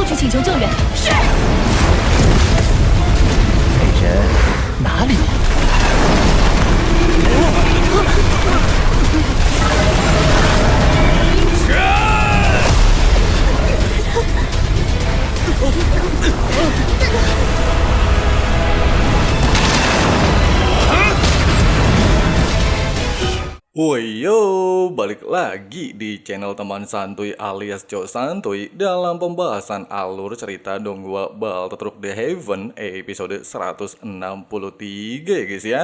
速去请求救援。是。这人哪里来？Woi yo, balik lagi di channel teman santuy alias Cok Santuy dalam pembahasan alur cerita Donghua Baltotruk The Heaven episode 163 ya guys ya.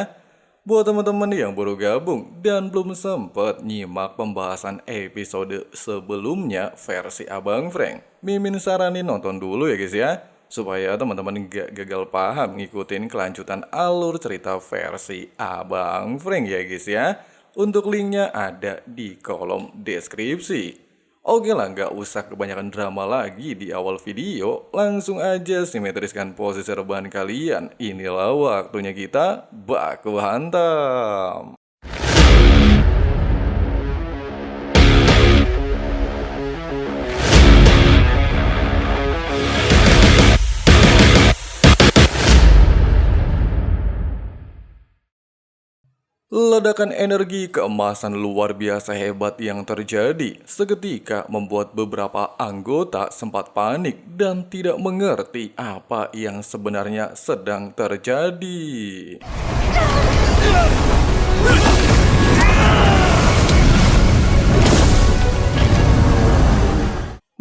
Buat teman-teman yang baru gabung dan belum sempat nyimak pembahasan episode sebelumnya versi Abang Frank, Mimin saranin nonton dulu ya guys ya, supaya teman-teman gak gagal paham ngikutin kelanjutan alur cerita versi Abang Frank ya guys ya. Untuk linknya ada di kolom deskripsi. Oke lah, nggak usah kebanyakan drama lagi di awal video. Langsung aja simetriskan posisi rebahan kalian. Inilah waktunya kita baku hantam. Ledakan energi keemasan luar biasa hebat yang terjadi seketika membuat beberapa anggota sempat panik dan tidak mengerti apa yang sebenarnya sedang terjadi.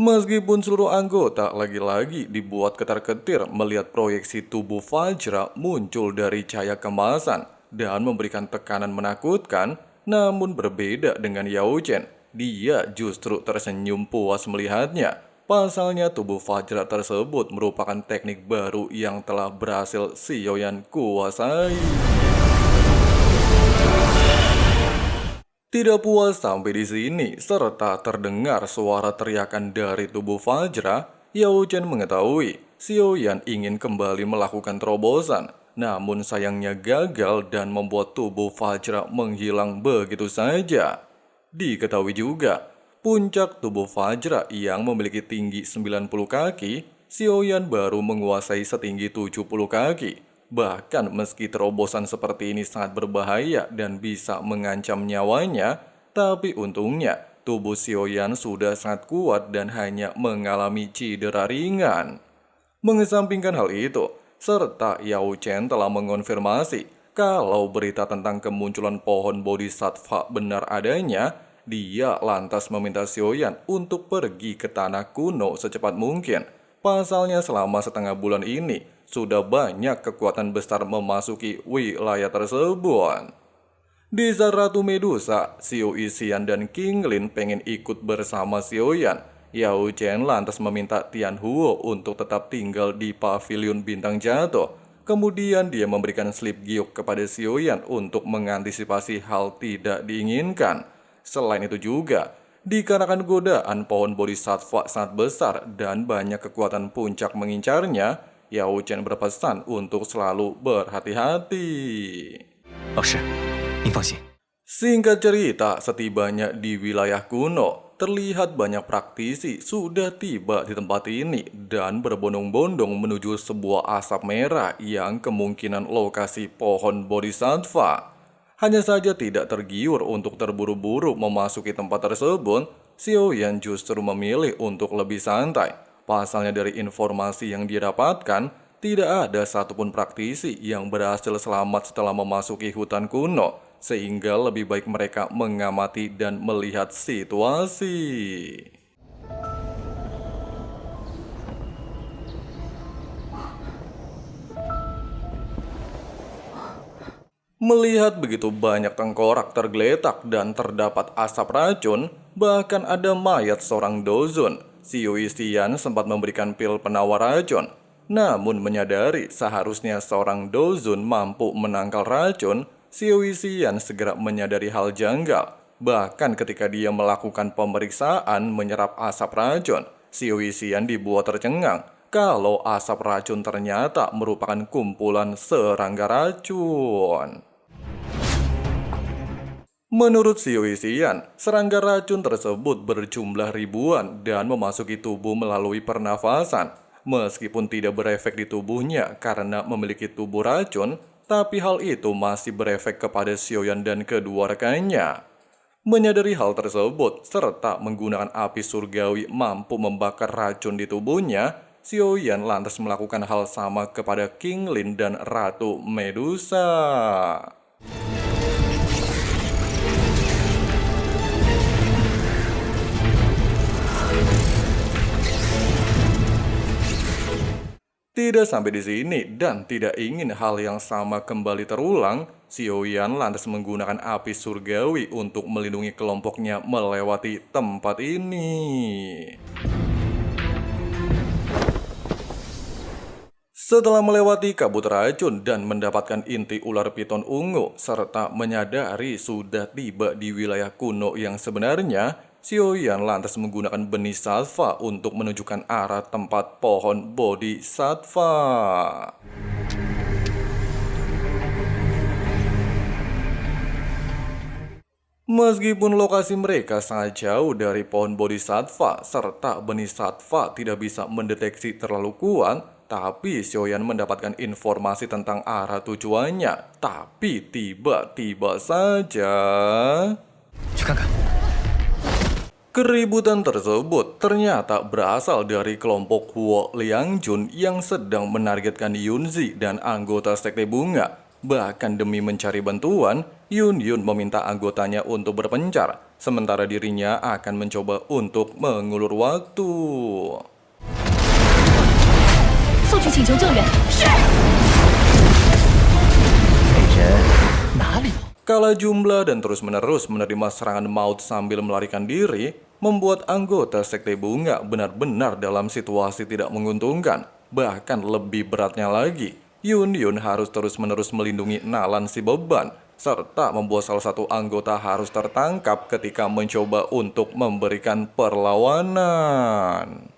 Meskipun seluruh anggota lagi-lagi dibuat ketar-ketir melihat proyeksi tubuh Fajra muncul dari cahaya kemasan dan memberikan tekanan menakutkan, namun berbeda dengan Yao Chen. Dia justru tersenyum puas melihatnya. Pasalnya tubuh Fajra tersebut merupakan teknik baru yang telah berhasil Xiao Yan kuasai. Tidak puas sampai di sini, serta terdengar suara teriakan dari tubuh Fajra, Yao Chen mengetahui Xiao Yan ingin kembali melakukan terobosan. Namun sayangnya gagal dan membuat tubuh Fajra menghilang begitu saja. Diketahui juga, puncak tubuh Fajra yang memiliki tinggi 90 kaki, Xiao Yan baru menguasai setinggi 70 kaki. Bahkan meski terobosan seperti ini sangat berbahaya dan bisa mengancam nyawanya, tapi untungnya tubuh Xiao Yan sudah sangat kuat dan hanya mengalami cedera ringan. Mengesampingkan hal itu, serta Yao Chen telah mengonfirmasi kalau berita tentang kemunculan pohon bodhisattva benar adanya, dia lantas meminta Xiao Yan untuk pergi ke tanah kuno secepat mungkin. Pasalnya selama setengah bulan ini, sudah banyak kekuatan besar memasuki wilayah tersebut. Di saat Ratu Medusa, Xiao Yixian dan King Lin pengen ikut bersama Xiao Yan, Yao Chen lantas meminta Tian Huo untuk tetap tinggal di pavilion bintang jatuh. Kemudian dia memberikan slip giok kepada Xiao Yan untuk mengantisipasi hal tidak diinginkan. Selain itu juga, dikarenakan godaan pohon bodhisattva sangat besar dan banyak kekuatan puncak mengincarnya, Yao Chen berpesan untuk selalu berhati-hati. Oh, 是，您放心。 Singkat cerita, setibanya di wilayah kuno, terlihat banyak praktisi sudah tiba di tempat ini dan berbondong-bondong menuju sebuah asap merah yang kemungkinan lokasi pohon bodhisattva. Hanya saja tidak tergiur untuk terburu-buru memasuki tempat tersebut, Xiao Yan justru memilih untuk lebih santai. Pasalnya dari informasi yang dia dapatkan, tidak ada satupun praktisi yang berhasil selamat setelah memasuki hutan kuno, sehingga lebih baik mereka mengamati dan melihat situasi. Melihat begitu banyak tengkorak tergeletak dan terdapat asap racun, bahkan ada mayat seorang dozun, Xiao Yixian sempat memberikan pil penawar racun. Namun menyadari seharusnya seorang dozun mampu menangkal racun, Xiao Yixian segera menyadari hal janggal. Bahkan ketika dia melakukan pemeriksaan menyerap asap racun, Xiao Yixian dibuat tercengang kalau asap racun ternyata merupakan kumpulan serangga racun. Menurut Xiao Xian, serangga racun tersebut berjumlah ribuan dan memasuki tubuh melalui pernafasan. Meskipun tidak berefek di tubuhnya karena memiliki tubuh racun, tapi hal itu masih berefek kepada Xiaoyan dan kedua rekannya. Menyadari hal tersebut, serta menggunakan api surgawi mampu membakar racun di tubuhnya, Xiaoyan lantas melakukan hal sama kepada King Lin dan Ratu Medusa. Tidak sampai di sini dan tidak ingin hal yang sama kembali terulang, Xiaoyan lantas menggunakan api surgawi untuk melindungi kelompoknya melewati tempat ini. Setelah melewati kabut racun dan mendapatkan inti ular piton ungu, serta menyadari sudah tiba di wilayah kuno yang sebenarnya, Xiaoyan lantas menggunakan benih sattva untuk menunjukkan arah tempat pohon bodhisattva. Meskipun lokasi mereka sangat jauh dari pohon bodhisattva serta benih sattva tidak bisa mendeteksi terlalu kuat, tapi Xiaoyan mendapatkan informasi tentang arah tujuannya. Tapi tiba-tiba saja keributan tersebut ternyata berasal dari kelompok Huo Liangjun yang sedang menargetkan Yunzi dan anggota Sekte Bunga. Bahkan demi mencari bantuan, Yun meminta anggotanya untuk berpencar, sementara dirinya akan mencoba untuk mengulur waktu. Kala jumlah dan terus-menerus menerima serangan maut sambil melarikan diri, membuat anggota Sekte Bunga benar-benar dalam situasi tidak menguntungkan. Bahkan lebih beratnya lagi, Yun harus terus-menerus melindungi Nalan si beban, serta membuat salah satu anggota harus tertangkap ketika mencoba untuk memberikan perlawanan.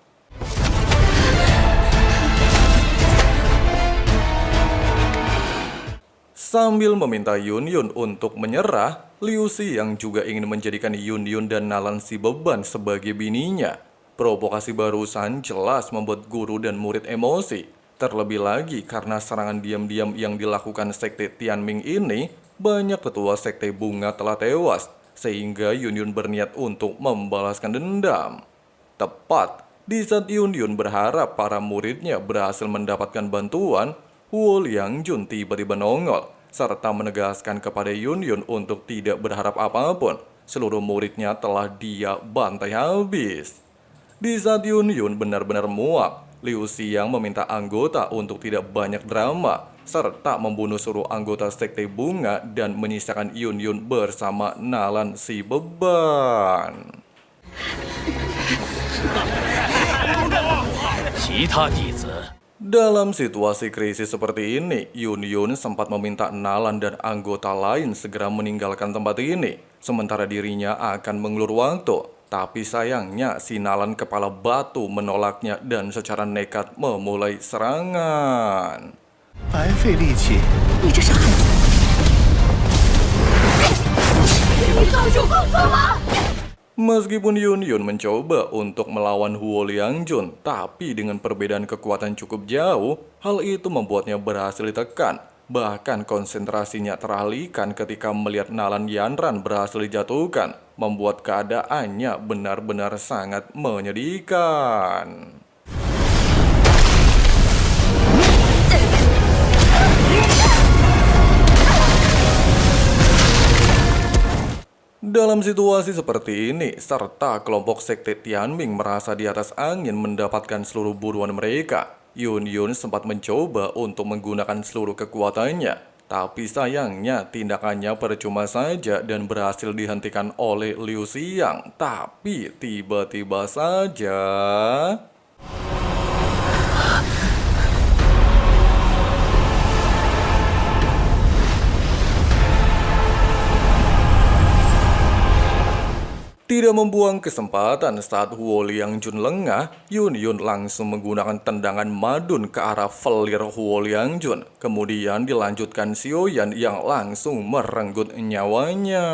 Sambil meminta Yun untuk menyerah, Liu Si yang juga ingin menjadikan Yun dan Nalan si beban sebagai bininya. Provokasi barusan jelas membuat guru dan murid emosi. Terlebih lagi karena serangan diam-diam yang dilakukan Sekte Tianming ini, banyak ketua Sekte Bunga telah tewas, sehingga Yun berniat untuk membalaskan dendam. Tepat di saat Yun berharap para muridnya berhasil mendapatkan bantuan, Huo Liangjun tiba-tiba nongol, serta menegaskan kepada Yun untuk tidak berharap apapun. Seluruh muridnya telah dia bantai habis. Di saat Yun benar-benar muak, Liu Xiang meminta anggota untuk tidak banyak drama, serta membunuh seluruh anggota Sekte Bunga dan menyisakan Yun bersama Nalan si beban. Dalam situasi krisis seperti ini, Yun sempat meminta Nalan dan anggota lain segera meninggalkan tempat ini, sementara dirinya akan mengulur waktu. Tapi sayangnya si Nalan kepala batu menolaknya dan secara nekat memulai serangan. Meskipun Yun mencoba untuk melawan Huo Liangjun, tapi dengan perbedaan kekuatan cukup jauh, hal itu membuatnya berhasil ditekan. Bahkan konsentrasinya teralihkan ketika melihat Nalan Yanran berhasil dijatuhkan, membuat keadaannya benar-benar sangat menyedihkan. Dalam situasi seperti ini, serta kelompok Sekte Tianming merasa di atas angin mendapatkan seluruh buruan mereka, Yun sempat mencoba untuk menggunakan seluruh kekuatannya. Tapi sayangnya tindakannya percuma saja dan berhasil dihentikan oleh Liu Xiang. Tapi tiba-tiba saja Tidak membuang kesempatan saat Huo Liangjun lengah, Yun Yun langsung menggunakan tendangan madun ke arah velir Huo Liangjun. Kemudian dilanjutkan Xiao Yan yang langsung merenggut nyawanya.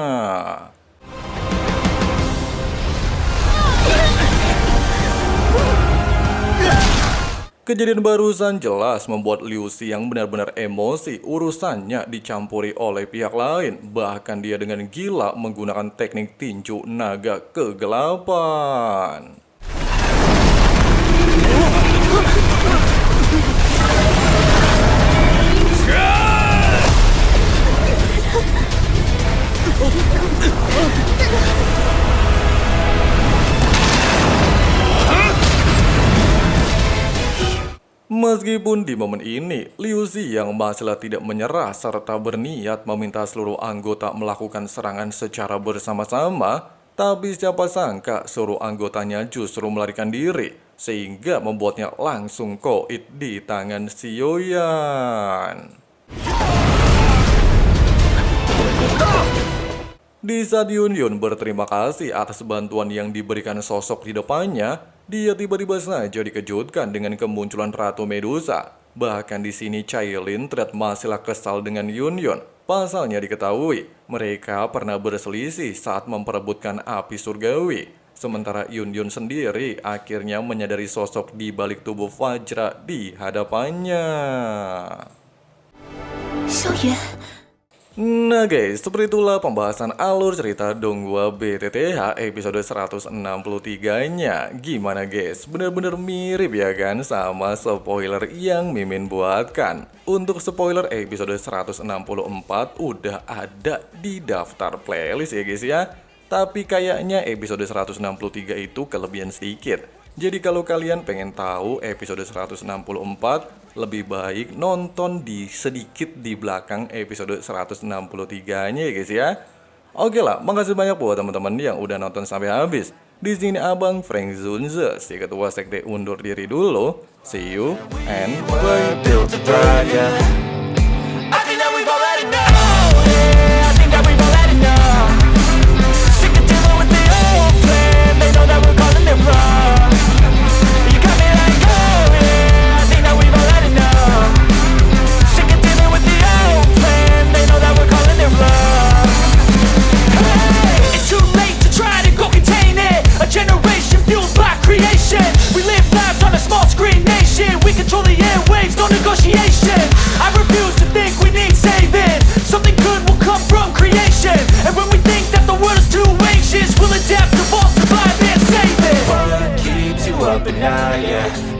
Kejadian barusan jelas membuat Liu Si yang benar-benar emosi. Urusannya dicampuri oleh pihak lain. Bahkan dia dengan gila menggunakan teknik tinju naga kegelapan. Meskipun di momen ini, Liu Si yang masih tidak menyerah serta berniat meminta seluruh anggota melakukan serangan secara bersama-sama, tapi siapa sangka seluruh anggotanya justru melarikan diri, sehingga membuatnya langsung koit di tangan Xiao Yan. Di saat Yun Yun berterima kasih atas bantuan yang diberikan sosok di depannya, dia tiba-tiba saja dikejutkan dengan kemunculan Ratu Medusa. Bahkan di sini Cailin terlihat masihlah kesal dengan Yun Yun. Pasalnya diketahui, mereka pernah berselisih saat memperebutkan api surgawi. Sementara Yun Yun sendiri akhirnya menyadari sosok di balik tubuh Fajra di hadapannya. Xiao Yan. Nah guys, seperti itulah pembahasan alur cerita Donghua BTTH episode 163-nya. Gimana guys? Bener-bener mirip ya kan sama spoiler yang Mimin buatkan. Untuk spoiler episode 164 udah ada di daftar playlist ya guys ya. Tapi kayaknya episode 163 itu kelebihan sedikit. Jadi kalau kalian pengen tahu episode 164, lebih baik nonton sedikit di belakang episode 163-nya ya guys ya. Oke lah, makasih banyak buat teman-teman yang udah nonton sampai habis. Di sini Abang Frank Zunze, si ketua sekte undur diri dulu. See you and bye.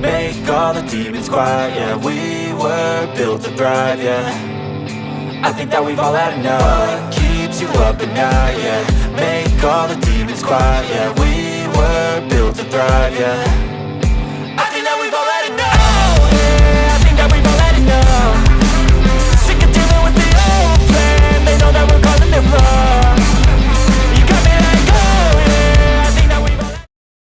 Make all the demons quiet, yeah. We were built to thrive, yeah. I think that we've all had enough. What keeps you up at night, yeah. Make all the demons quiet, yeah. We were built to thrive, yeah.